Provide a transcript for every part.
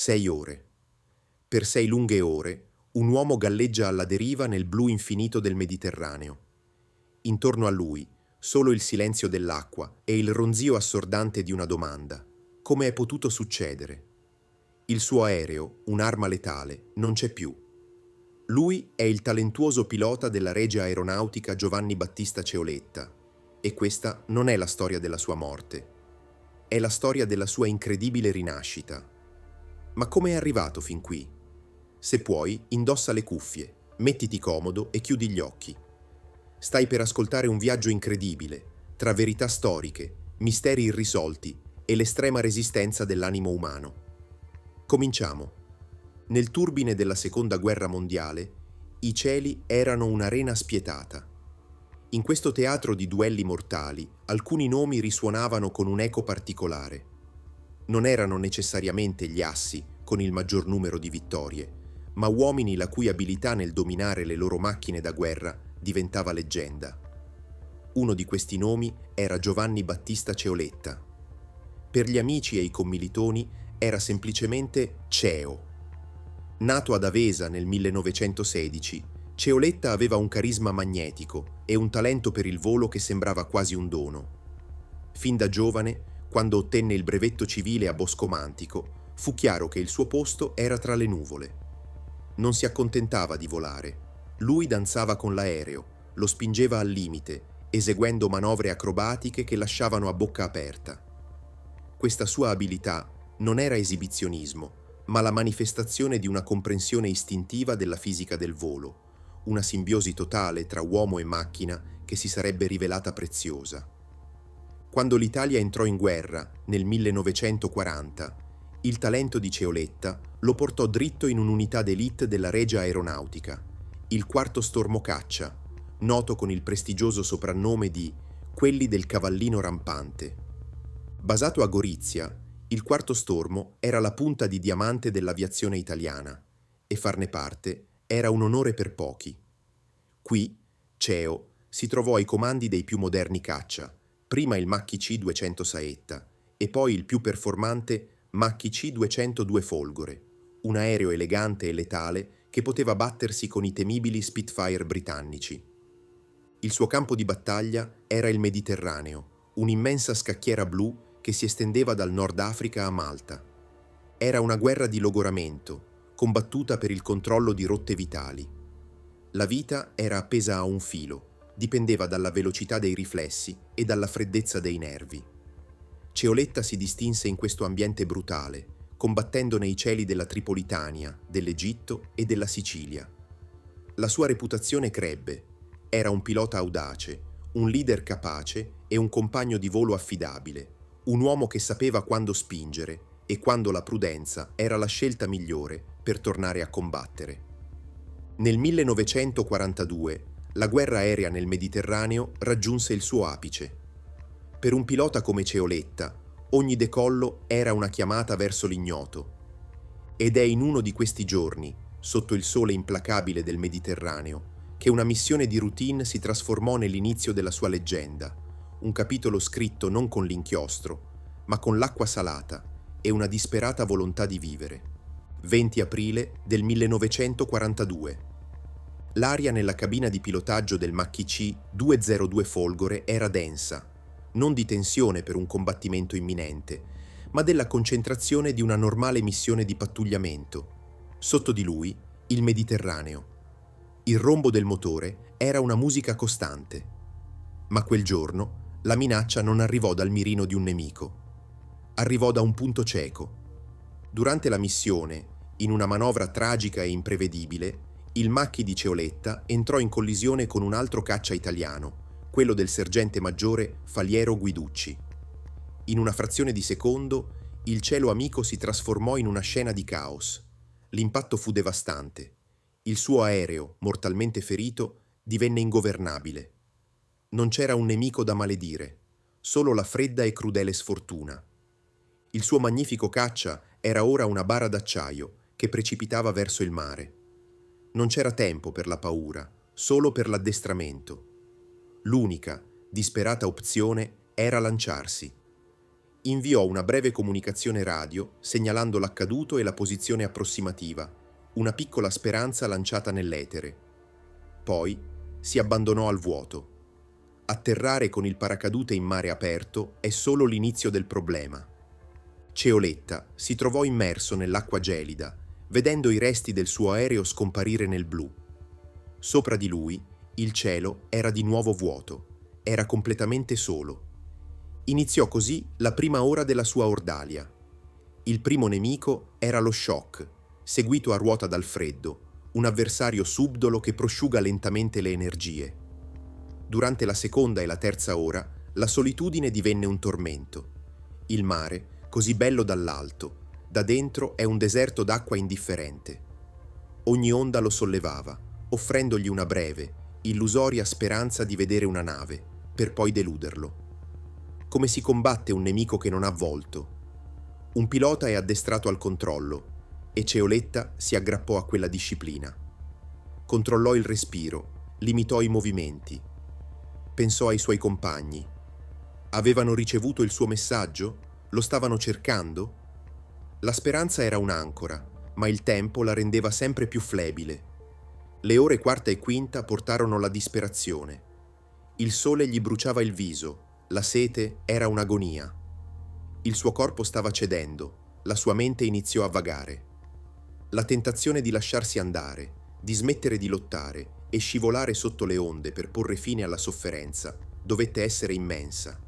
6 ore. Per 6 lunghe ore, un uomo galleggia alla deriva nel blu infinito del Mediterraneo. Intorno a lui, solo il silenzio dell'acqua e il ronzio assordante di una domanda. Come è potuto succedere? Il suo aereo, un'arma letale, non c'è più. Lui è il talentuoso pilota della Regia Aeronautica Giovanni Battista Ceoletta, e questa non è la storia della sua morte, è la storia della sua incredibile rinascita. Ma come è arrivato fin qui? Se puoi, indossa le cuffie, mettiti comodo e chiudi gli occhi. Stai per ascoltare un viaggio incredibile, tra verità storiche, misteri irrisolti e l'estrema resistenza dell'animo umano. Cominciamo. Nel turbine della Seconda Guerra Mondiale, i cieli erano un'arena spietata. In questo teatro di duelli mortali, alcuni nomi risuonavano con un'eco particolare. Non erano necessariamente gli assi con il maggior numero di vittorie, ma uomini la cui abilità nel dominare le loro macchine da guerra diventava leggenda. Uno di questi nomi era Giovanni Battista Ceoletta. Per gli amici e i commilitoni era semplicemente Ceo. Nato ad Avesa nel 1916, Ceoletta aveva un carisma magnetico e un talento per il volo che sembrava quasi un dono. Fin da giovane, quando ottenne il brevetto civile a Boscomantico, fu chiaro che il suo posto era tra le nuvole. Non si accontentava di volare. Lui danzava con l'aereo, lo spingeva al limite, eseguendo manovre acrobatiche che lasciavano a bocca aperta. Questa sua abilità non era esibizionismo, ma la manifestazione di una comprensione istintiva della fisica del volo, una simbiosi totale tra uomo e macchina che si sarebbe rivelata preziosa. Quando l'Italia entrò in guerra, nel 1940, il talento di Ceoletta lo portò dritto in un'unità d'élite della Regia Aeronautica, il quarto stormocaccia, noto con il prestigioso soprannome di quelli del cavallino rampante. Basato a Gorizia, il quarto stormo era la punta di diamante dell'aviazione italiana e farne parte era un onore per pochi. Qui, Ceo si trovò ai comandi dei più moderni caccia, prima il Macchi C-200 Saetta e poi il più performante Macchi C-202 Folgore, un aereo elegante e letale che poteva battersi con i temibili Spitfire britannici. Il suo campo di battaglia era il Mediterraneo, un'immensa scacchiera blu che si estendeva dal Nord Africa a Malta. Era una guerra di logoramento, combattuta per il controllo di rotte vitali. La vita era appesa a un filo, dipendeva dalla velocità dei riflessi e dalla freddezza dei nervi. Ceoletta si distinse in questo ambiente brutale, combattendo nei cieli della Tripolitania, dell'Egitto e della Sicilia. La sua reputazione crebbe. Era un pilota audace, un leader capace e un compagno di volo affidabile, un uomo che sapeva quando spingere e quando la prudenza era la scelta migliore per tornare a combattere. Nel 1942 la guerra aerea nel Mediterraneo raggiunse il suo apice. Per un pilota come Ceoletta, ogni decollo era una chiamata verso l'ignoto. Ed è in uno di questi giorni, sotto il sole implacabile del Mediterraneo, che una missione di routine si trasformò nell'inizio della sua leggenda, un capitolo scritto non con l'inchiostro, ma con l'acqua salata e una disperata volontà di vivere. 20 aprile del 1942. L'aria nella cabina di pilotaggio del Macchi C-202 Folgore era densa, non di tensione per un combattimento imminente, ma della concentrazione di una normale missione di pattugliamento. Sotto di lui, il Mediterraneo. Il rombo del motore era una musica costante. Ma quel giorno la minaccia non arrivò dal mirino di un nemico. Arrivò da un punto cieco. Durante la missione, in una manovra tragica e imprevedibile, il Macchi di Ceoletta entrò in collisione con un altro caccia italiano, quello del sergente maggiore Faliero Guiducci. In una frazione di secondo, il cielo amico si trasformò in una scena di caos. L'impatto fu devastante. Il suo aereo, mortalmente ferito, divenne ingovernabile. Non c'era un nemico da maledire, solo la fredda e crudele sfortuna. Il suo magnifico caccia era ora una bara d'acciaio che precipitava verso il mare. Non c'era tempo per la paura, solo per l'addestramento. L'unica, disperata opzione era lanciarsi. inviò una breve comunicazione radio segnalando l'accaduto e la posizione approssimativa, una piccola speranza lanciata nell'etere. Poi si abbandonò al vuoto. Atterrare con il paracadute in mare aperto è solo l'inizio del problema. Ceoletta si trovò immerso nell'acqua gelida, vedendo i resti del suo aereo scomparire nel blu. Sopra di lui il cielo era di nuovo vuoto, era completamente solo. Iniziò così la prima ora della sua ordalia. Il primo nemico era lo shock, seguito a ruota dal freddo, un avversario subdolo che prosciuga lentamente le energie. Durante la seconda e la terza ora, la solitudine divenne un tormento. Il mare, così bello dall'alto, da dentro è un deserto d'acqua indifferente. Ogni onda lo sollevava, offrendogli una breve, illusoria speranza di vedere una nave, per poi deluderlo. Come si combatte un nemico che non ha volto? Un pilota è addestrato al controllo e Ceoletta si aggrappò a quella disciplina. Controllò il respiro, limitò i movimenti. Pensò ai suoi compagni. Avevano ricevuto il suo messaggio? Lo stavano cercando? La speranza era un'ancora, ma il tempo la rendeva sempre più flebile. Le ore quarta e quinta portarono la disperazione. Il sole gli bruciava il viso, la sete era un'agonia. Il suo corpo stava cedendo, la sua mente iniziò a vagare. La tentazione di lasciarsi andare, di smettere di lottare e scivolare sotto le onde per porre fine alla sofferenza, dovette essere immensa.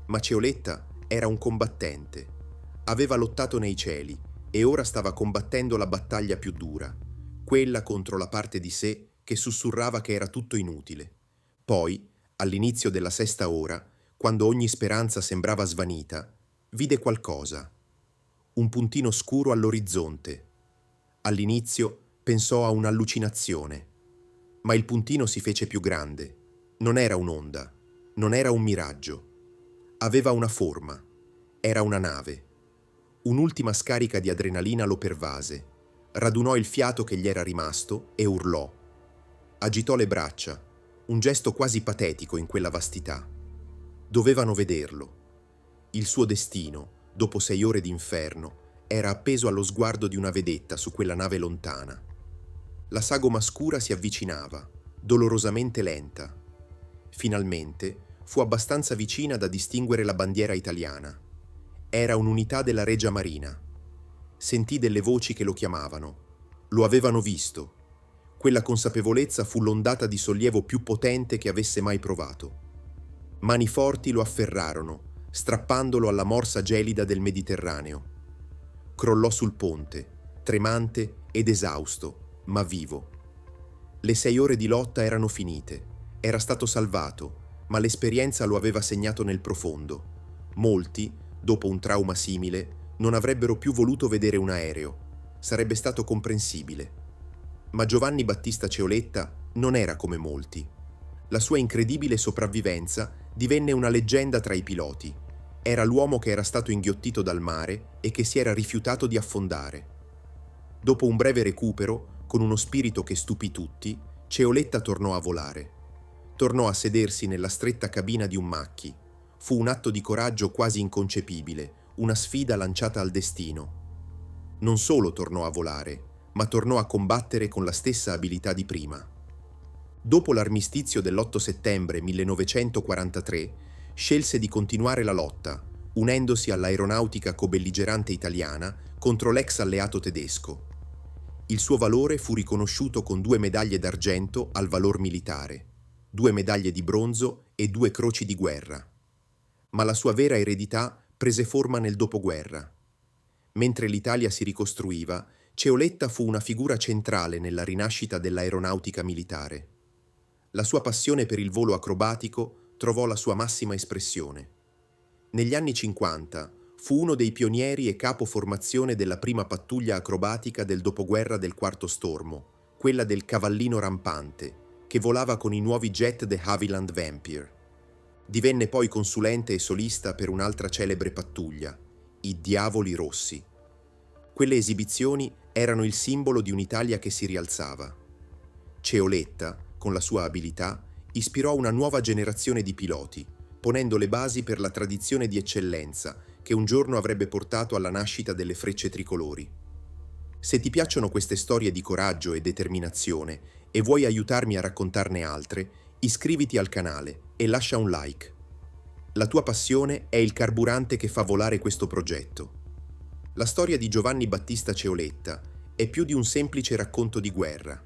Ma Ceoletta era un combattente. Aveva lottato nei cieli e ora stava combattendo la battaglia più dura, quella contro la parte di sé che sussurrava che era tutto inutile. Poi, all'inizio della sesta ora, quando ogni speranza sembrava svanita, vide qualcosa. Un puntino scuro all'orizzonte. All'inizio pensò a un'allucinazione, ma il puntino si fece più grande. Non era un'onda, non era un miraggio. Aveva una forma. Era una nave. Un'ultima scarica di adrenalina lo pervase. Radunò il fiato che gli era rimasto e urlò. Agitò le braccia, un gesto quasi patetico in quella vastità. Dovevano vederlo. Il suo destino, dopo 6 ore di inferno, era appeso allo sguardo di una vedetta su quella nave lontana. La sagoma scura si avvicinava, dolorosamente lenta. Finalmente fu abbastanza vicina da distinguere la bandiera italiana. Era un'unità della Regia Marina. Sentì delle voci che lo chiamavano. Lo avevano visto. Quella consapevolezza fu l'ondata di sollievo più potente che avesse mai provato. Mani forti lo afferrarono, strappandolo alla morsa gelida del Mediterraneo. Crollò sul ponte, tremante ed esausto, ma vivo. Le 6 ore di lotta erano finite. Era stato salvato, ma l'esperienza lo aveva segnato nel profondo. Molti, dopo un trauma simile, non avrebbero più voluto vedere un aereo. Sarebbe stato comprensibile. Ma Giovanni Battista Ceoletta non era come molti. La sua incredibile sopravvivenza divenne una leggenda tra i piloti. Era l'uomo che era stato inghiottito dal mare e che si era rifiutato di affondare. Dopo un breve recupero, con uno spirito che stupì tutti, Ceoletta tornò a volare. Tornò a sedersi nella stretta cabina di un macchi. Fu un atto di coraggio quasi inconcepibile, una sfida lanciata al destino. Non solo tornò a volare, ma tornò a combattere con la stessa abilità di prima. Dopo l'armistizio dell'8 settembre 1943, scelse di continuare la lotta, unendosi all'aeronautica cobelligerante italiana contro l'ex alleato tedesco. Il suo valore fu riconosciuto con 2 medaglie d'argento al valor militare, 2 medaglie di bronzo e 2 croci di guerra. Ma la sua vera eredità prese forma nel dopoguerra. Mentre l'Italia si ricostruiva, Ceoletta fu una figura centrale nella rinascita dell'aeronautica militare. La sua passione per il volo acrobatico trovò la sua massima espressione. Negli anni 50 fu uno dei pionieri e capo formazione della prima pattuglia acrobatica del dopoguerra del Quarto Stormo, quella del Cavallino Rampante, che volava con i nuovi jet The Havilland Vampire. Divenne poi consulente e solista per un'altra celebre pattuglia, i Diavoli Rossi. Quelle esibizioni erano il simbolo di un'Italia che si rialzava. Ceoletta, con la sua abilità, ispirò una nuova generazione di piloti, ponendo le basi per la tradizione di eccellenza che che un giorno avrebbe portato alla nascita delle Frecce Tricolori. Se ti piacciono queste storie di coraggio e determinazione e vuoi aiutarmi a raccontarne altre, iscriviti al canale e lascia un like. La tua passione è il carburante che fa volare questo progetto. La storia di Giovanni Battista Ceoletta è più di un semplice racconto di guerra.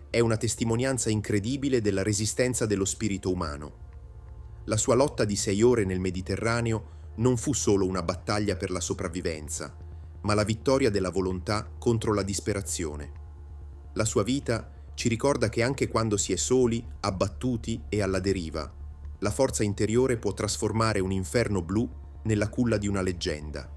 È una testimonianza incredibile della resistenza dello spirito umano. La sua lotta di 6 ore nel Mediterraneo non fu solo una battaglia per la sopravvivenza, ma la vittoria della volontà contro la disperazione. La sua vita ci ricorda che anche quando si è soli, abbattuti e alla deriva, la forza interiore può trasformare un inferno blu nella culla di una leggenda.